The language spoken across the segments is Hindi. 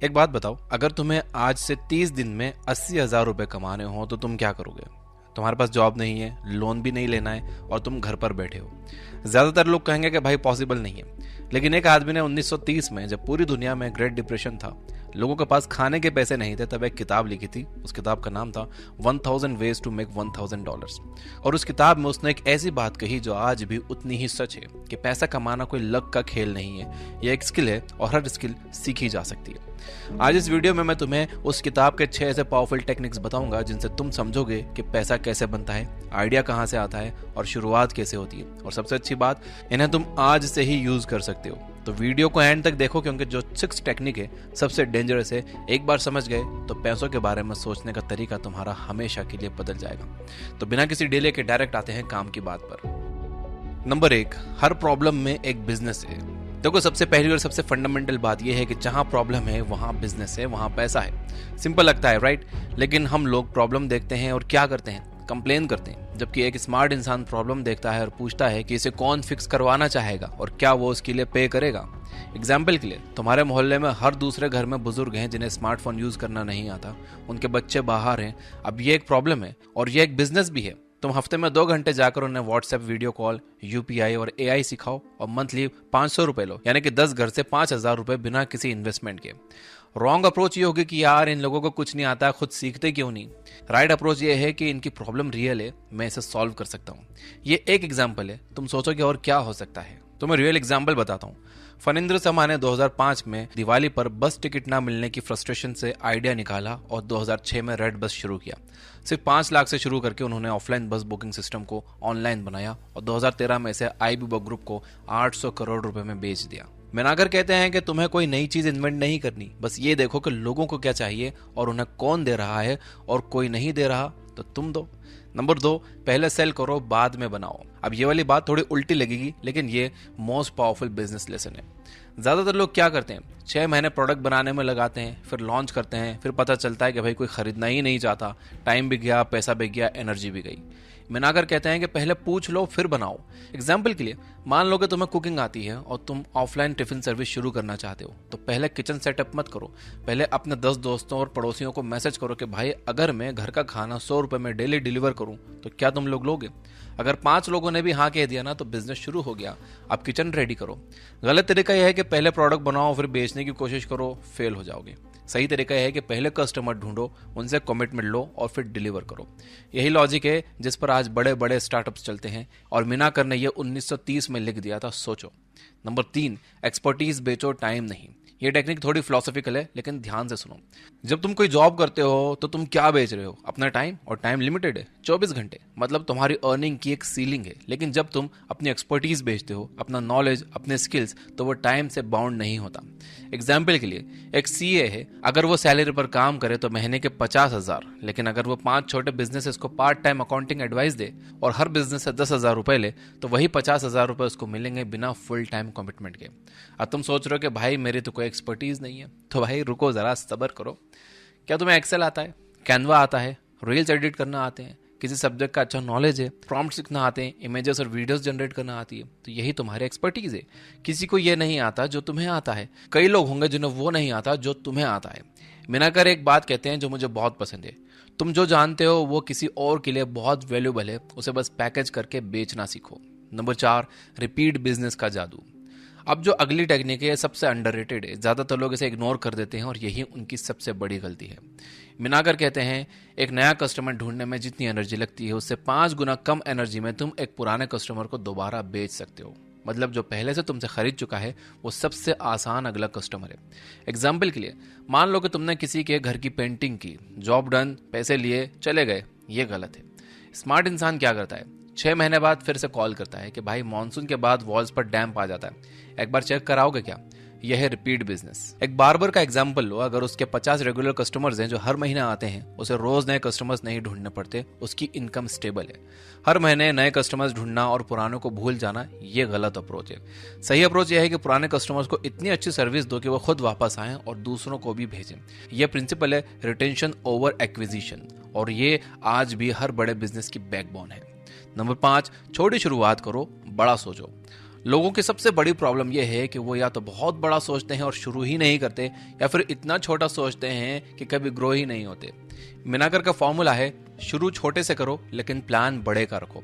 एक बात बताओ, अगर तुम्हें आज से 30 दिन में 80,000 रुपए कमाने हो तो तुम क्या करोगे? तुम्हारे पास जॉब नहीं है, लोन भी नहीं लेना है और तुम घर पर बैठे हो। ज्यादातर लोग कहेंगे कि भाई पॉसिबल नहीं है, लेकिन एक आदमी ने 1930 में, जब पूरी दुनिया में ग्रेट डिप्रेशन था, लोगों के पास खाने के पैसे नहीं थे, तब एक किताब लिखी थी। उस किताब का नाम था 1000 वेज टू मेक $1000। और उस किताब में उसने एक ऐसी बात कही जो आज भी उतनी ही सच है कि पैसा कमाना कोई लक का खेल नहीं है, यह एक स्किल है और हर स्किल सीखी जा सकती है। आज इस वीडियो में मैं तुम्हें उस किताब के 6 ऐसे पावरफुल टेक्निक्स बताऊंगा जिनसे तुम समझोगे कि पैसा कैसे बनता है, आइडिया कहां से आता है और शुरुआत कैसे होती है। और सबसे अच्छी बात, इन्हें तुम आज से ही यूज कर सकते हो। तो वीडियो को एंड तक देखो, क्योंकि जो 6 टेक्निक है सबसे डेंजरस है। एक बार समझ गए तो पैसों के बारे में सोचने का तरीका तुम्हारा हमेशा के लिए बदल जाएगा। तो बिना किसी डिले के डायरेक्ट आते हैं काम की बात पर। नंबर 1, हर प्रॉब्लम में एक बिजनेस है। देखो, सबसे पहली और सबसे फंडामेंटल बात यह है कि जहां प्रॉब्लम है वहां बिजनेस है, वहां पैसा है। सिंपल लगता है, राइट? लेकिन हम लोग प्रॉब्लम देखते हैं और क्या करते हैं? कंप्लेन करते हैं। जबकि एक स्मार्ट इंसान प्रॉब्लम देखता है और पूछता है कि इसे कौन फिक्स करवाना चाहेगा और क्या वो उसके लिए पे करेगा। एग्जाम्पल के लिए, तुम्हारे मोहल्ले में हर दूसरे घर में बुजुर्ग हैं जिन्हें स्मार्टफोन यूज करना नहीं आता, उनके बच्चे बाहर हैं। अब ये एक प्रॉब्लम है और ये एक बिजनेस भी है। तुम हफ्ते में 2 घंटे जाकर उन्हें व्हाट्सएप वीडियो कॉल, यूपीआई और एआई सिखाओ और मंथली 500 रुपए लो, यानी कि 10 घर से 5,000 रुपए बिना किसी इन्वेस्टमेंट के। रॉन्ग अप्रोच ये होगी कि यार इन लोगों को कुछ नहीं आता, खुद सीखते क्यों नहीं। राइट अप्रोच ये है कि इनकी प्रॉब्लम रियल है, मैं इसे सॉल्व कर सकता हूँ। ये एक एग्जाम्पल है, तुम सोचोगे और क्या हो सकता है। तो मैं रियल एग्जाम्पल बताता हूँ। फनिंद्र शर्मा ने 2005 में दिवाली पर बस टिकट ना मिलने की फ्रस्ट्रेशन से आइडिया निकाला और 2006 में रेड बस शुरू किया। सिर्फ 5 लाख से शुरू करके उन्होंने ऑफलाइन बस बुकिंग सिस्टम को ऑनलाइन बनाया और 2013 में इसे आईबीबो ग्रुप को 800 करोड़ रुपए में बेच दिया। मेनागर कहते हैं कि तुम्हें कोई नई चीज इन्वेंट नहीं करनी, बस ये देखो कि लोगों को क्या चाहिए और उन्हें कौन दे रहा है, और कोई नहीं दे रहा तो तुम दो। नंबर 2, पहले सेल करो बाद में बनाओ। अब ये वाली बात थोड़ी उल्टी लगेगी, लेकिन ये मोस्ट पावरफुल बिजनेस लेसन है। ज्यादातर लोग क्या करते हैं, 6 महीने प्रोडक्ट बनाने में लगाते हैं, फिर लॉन्च करते हैं, फिर पता चलता है कि भाई कोई खरीदना ही नहीं चाहता। टाइम भी गया, पैसा भी गया, एनर्जी भी गई। मिनाकर कहते हैं कि पहले पूछ लो फिर बनाओ। एग्जाम्पल के लिए, मान लो कि तुम्हें कुकिंग आती है और तुम ऑफलाइन टिफिन सर्विस शुरू करना चाहते हो, तो पहले किचन सेटअप मत करो। पहले अपने 10 दोस्तों और पड़ोसियों को मैसेज करो कि भाई अगर मैं घर का खाना 100 रुपए में डेली डिलीवर करूं तो क्या तुम लोग लोगे? अगर 5 लोगों ने भी हाँ कह दिया ना, तो बिजनेस शुरू हो गया। अब किचन रेडी करो। गलत तरीका यह है कि पहले प्रोडक्ट बनाओ फिर बेचने की कोशिश करो, फेल हो जाओगे। सही तरीका यह है कि पहले कस्टमर ढूंढो, उनसे कमिटमेंट लो और फिर डिलीवर करो। यही लॉजिक है जिस पर आज बड़े बड़े स्टार्टअप्स चलते हैं, और मिनाकर ने यह 1930 में लिख दिया था, सोचो। नंबर 3, एक्सपर्टीज बेचो, टाइम नहीं। ये टेक्निक थोड़ी फिलोसॉफिकल है, लेकिन ध्यान से सुनो। जब तुम कोई जॉब करते हो तो तुम क्या बेच रहे हो? अपना टाइम, और टाइम लिमिटेड है, 24 घंटे। मतलब तुम्हारी अर्निंग की एक सीलिंग है। लेकिन जब तुम अपनी एक्सपर्टीज बेचते हो, अपना नॉलेज, अपने स्किल्स, तो वो टाइम से बाउंड नहीं होता। एग्जाम्पल के लिए, एक सीए है, अगर वो सैलरी पर काम करे तो महीने के 50,000, लेकिन अगर वो 5 छोटे बिजनेसेस को पार्ट टाइम अकाउंटिंग एडवाइस दे और हर बिजनेस से 10,000 रुपए ले, तो वही 50,000 रुपए उसको मिलेंगे बिना फुल टाइम कमिटमेंट के। अब तुम सोच रहे हो कि भाई मेरी तो कोई एक्सपर्टीज नहीं है, तो भाई रुको जरा, सब्र करो। क्या तुम्हें एक्सेल आता है, कैनवा आता है, रील्स एडिट करना आते हैं, किसी सब्जेक्ट का अच्छा नॉलेज है, प्रॉम्प्ट सीखना आते हैं, इमेजेस और वीडियोस जनरेट करना आती है, तो यही तुम्हारी एक्सपर्टीज है। किसी को ये नहीं आता जो तुम्हें आता है। कई लोग होंगे जिन्हें वो नहीं आता जो तुम्हें आता है। मिनाकर एक बात कहते हैं जो मुझे बहुत पसंद है, तुम जो जानते हो वो किसी और के लिए बहुत वैल्यूबल है, उसे बस पैकेज करके बेचना सीखो। नंबर 4, रिपीट बिजनेस का जादू। अब जो अगली टेक्निक है सबसे अंडररेटेड है, ज्यादातर लोग इसे इग्नोर कर देते हैं और यही उनकी सबसे बड़ी गलती है। मिनाकर कहते हैं, एक नया कस्टमर ढूंढने में जितनी एनर्जी लगती है उससे 5 गुना कम एनर्जी में तुम एक पुराने कस्टमर को दोबारा बेच सकते हो। मतलब जो पहले से तुमसे खरीद चुका है वो सबसे आसान अगला कस्टमर है। एग्जाम्पल के लिए, मान लो कि तुमने किसी के घर की पेंटिंग की, जॉब डन, पैसे लिए, चले गए। ये गलत है। स्मार्ट इंसान क्या करता है, 6 महीने बाद फिर से कॉल करता है कि भाई मॉनसून के बाद वॉल्स पर डैम्प आ जाता है, एक बार चेक कराओगे क्या? यह है रिपीट बिजनेस। एक बार्बर का एग्जांपल लो, अगर उसके 50 रेगुलर कस्टमर्स हैं जो हर महीने आते हैं, उसे रोज नए कस्टमर्स नहीं ढूंढने पड़ते, उसकी इनकम स्टेबल है। हर महीने नए कस्टमर्स ढूंढना और पुरानों को भूल जाना, यह गलत अप्रोच है। सही अप्रोच यह है कि पुराने कस्टमर्स को इतनी अच्छी सर्विस दो कि वो खुद वापस आएं और दूसरों को भी भेजें। यह प्रिंसिपल है रिटेंशन ओवर एक्विजिशन, और ये आज भी हर बड़े बिजनेस की बैकबोन है। नंबर 5, छोटी शुरुआत करो, बड़ा सोचो। लोगों की सबसे बड़ी प्रॉब्लम यह है कि वो या तो बहुत बड़ा सोचते हैं और शुरू ही नहीं करते, या फिर इतना छोटा सोचते हैं कि कभी ग्रो ही नहीं होते। मिनाकर का फॉर्मूला है, शुरू छोटे से करो लेकिन प्लान बड़े का रखो।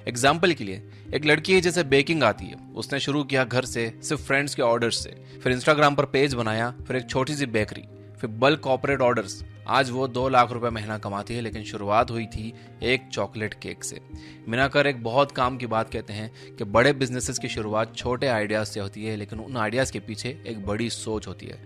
एग्जाम्पल के लिए, एक लड़की है जिसे बेकिंग आती है, उसने शुरू किया घर से, सिर्फ फ्रेंड्स के ऑर्डर्स से, फिर इंस्टाग्राम पर पेज बनाया, फिर एक छोटी सी बेकरी, फिर बल्क कॉर्पोरेट ऑर्डर्स। आज वो 2 लाख रुपए महीना कमाती है, लेकिन शुरुआत हुई थी एक चॉकलेट केक से। मिनाकर एक बहुत काम की बात कहते हैं कि बड़े बिजनेसेस की शुरुआत छोटे आइडियाज से होती है, लेकिन उन आइडियाज के पीछे एक बड़ी सोच होती है।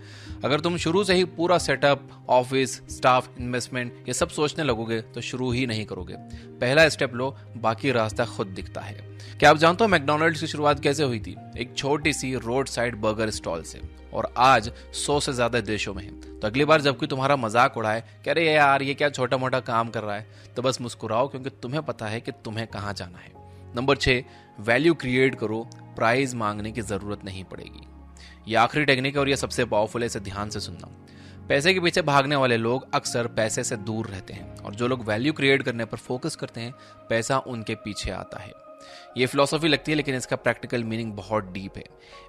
अगर तुम शुरू से ही पूरा सेटअप, ऑफिस, स्टाफ, इन्वेस्टमेंट ये सब सोचने लगोगे तो शुरू ही नहीं करोगे। पहला स्टेप लो, बाकी रास्ता खुद दिखता है। क्या आप जानते हो मैकडॉनल्ड्स की शुरुआत कैसे हुई थी? एक छोटी सी रोड साइड बर्गर स्टॉल से, और आज 100 से ज्यादा देशों में है। तो अगली बार जब कोई तुम्हारा मजाक उड़ाए कि अरे यार ये क्या छोटा मोटा काम कर रहा है, तो बस मुस्कुराओ, क्योंकि तुम्हें पता है कि तुम्हें कहाँ जाना है। नंबर 6, वैल्यू क्रिएट करो, प्राइज मांगने की जरूरत नहीं पड़ेगी। ये आखिरी टेक्निक है और ये सबसे पावरफुल है, इसे ध्यान से सुनना। पैसे के पीछे भागने वाले लोग अक्सर पैसे से दूर रहते हैं, और जो लोग वैल्यू क्रिएट करने पर फोकस करते हैं, पैसा उनके पीछे आता है। ये फिलॉसफी लगती है, लेकिन इसका प्रैक्टिकल मीनिंग बहुत डीप है।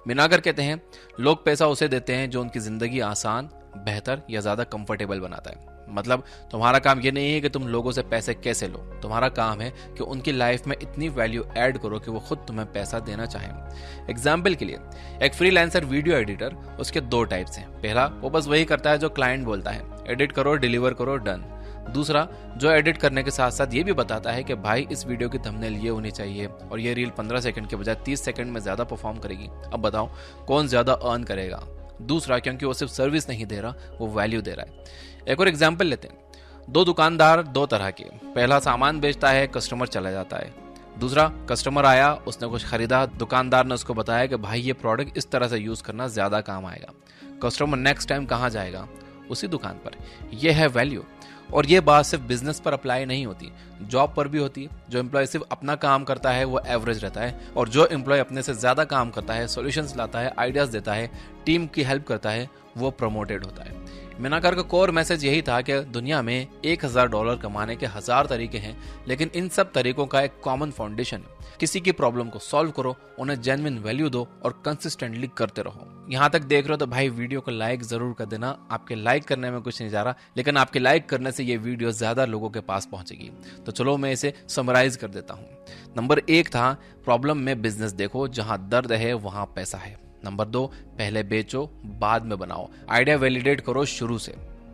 मिनाकर कहते हैं, लोग पैसा उसे देते हैं जो उनकी जिंदगी आसान, बेहतर या ज्यादा कंफर्टेबल बनाता है। मतलब तुम्हारा काम ये नहीं है कि तुम लोगों से पैसे कैसे लो, तुम्हारा काम है कि उनकी लाइफ में इतनी वैल्यू ऐड करो कि वो खुद तुम्हें पैसा देना चाहें। एग्जाम्पल के लिए, एक फ्रीलांसर वीडियो एडिटर, उसके 2 टाइप्स हैं। पहला, वो बस वही करता है जो क्लाइंट बोलता है, एडिट करो, डिलीवर करो, डन। दूसरा, जो एडिट करने के साथ साथ ये भी बताता है कि भाई इस वीडियो की थंबनेल ये होनी चाहिए और ये रील 15 सेकंड के बजाय 30 सेकंड में ज्यादा परफॉर्म करेगी। अब बताओ कौन ज्यादा अर्न करेगा? दूसरा, क्योंकि वो सिर्फ सर्विस नहीं दे रहा, वो वैल्यू दे रहा है। एक और एग्जाम्पल लेते हैं। 2 दुकानदार 2 तरह के। पहला सामान बेचता है, कस्टमर चला जाता है। दूसरा, कस्टमर आया, उसने कुछ खरीदा, दुकानदार ने उसको बताया कि भाई ये प्रोडक्ट इस तरह से यूज करना ज्यादा काम आएगा। कस्टमर नेक्स्ट टाइम कहाँ जाएगा? उसी दुकान पर। यह है वैल्यू। और ये बात सिर्फ बिजनेस पर अप्लाई नहीं होती, जॉब पर भी होती है। जो एम्प्लॉय सिर्फ अपना काम करता है वो एवरेज रहता है, और जो एम्प्लॉय अपने से ज्यादा काम करता है, सॉल्यूशंस लाता है, आइडियाज देता है, टीम की हेल्प करता है, वो प्रमोटेड होता है। मिनाकर का कोर मैसेज यही था कि दुनिया में $1000 कमाने के 1000 तरीके हैं, लेकिन इन सब तरीकों का एक कॉमन फाउंडेशन है। किसी की प्रॉब्लम को सॉल्व करो, उन्हें जेन्युइन वैल्यू दो और कंसिस्टेंटली करते रहो। यहाँ तक देख रहे हो तो भाई वीडियो को लाइक जरूर कर देना। आपके लाइक करने में कुछ नहीं जा रहा, लेकिन आपके लाइक करने से ये वीडियो ज्यादा लोगों के पास पहुंचेगी। तो चलो मैं इसे समराइज कर देता हूँ। नंबर 1 था, प्रॉब्लम में बिजनेस देखो, जहां दर्द है वहां पैसा है। नंबर 2, पहले बेचो बाद में बनाओ, आइडिया वैलिडेट करो शुरू से।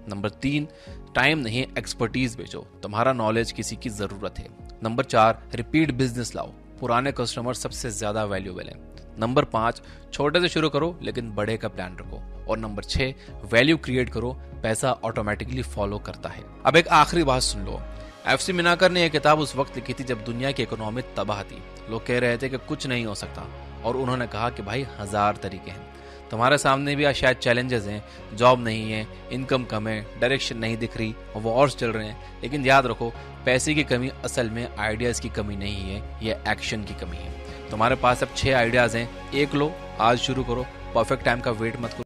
नंबर 3, टाइम नहीं एक्सपर्टीज बेचो, तुम्हारा नॉलेज किसी की जरूरत है। नंबर 4, रिपीट बिजनेस लाओ, पुराने कस्टमर सबसे ज्यादा वैल्यूएबल हैं। नंबर 5, छोटे से शुरू करो लेकिन बड़े का प्लान रखो। और नंबर 6, वैल्यू क्रिएट करो, पैसा ऑटोमेटिकली फॉलो करता है। अब एक आखिरी बात सुन लो। FC मिनाकर ने यह किताब उस वक्त लिखी थी जब दुनिया की इकोनॉमी तबाह थी। लोग कह रहे थे कि कुछ नहीं हो सकता, और उन्होंने कहा कि भाई 1000 तरीके हैं। तुम्हारे सामने भी शायद चैलेंजेस हैं, जॉब नहीं है, इनकम कम है, डायरेक्शन नहीं दिख रही, वॉर्स चल रहे हैं, लेकिन याद रखो पैसे की कमी असल में आइडियाज की कमी नहीं है, यह एक्शन की कमी है। तुम्हारे पास अब 6 आइडियाज हैं, एक लो, आज शुरू करो, परफेक्ट टाइम का वेट मत करो।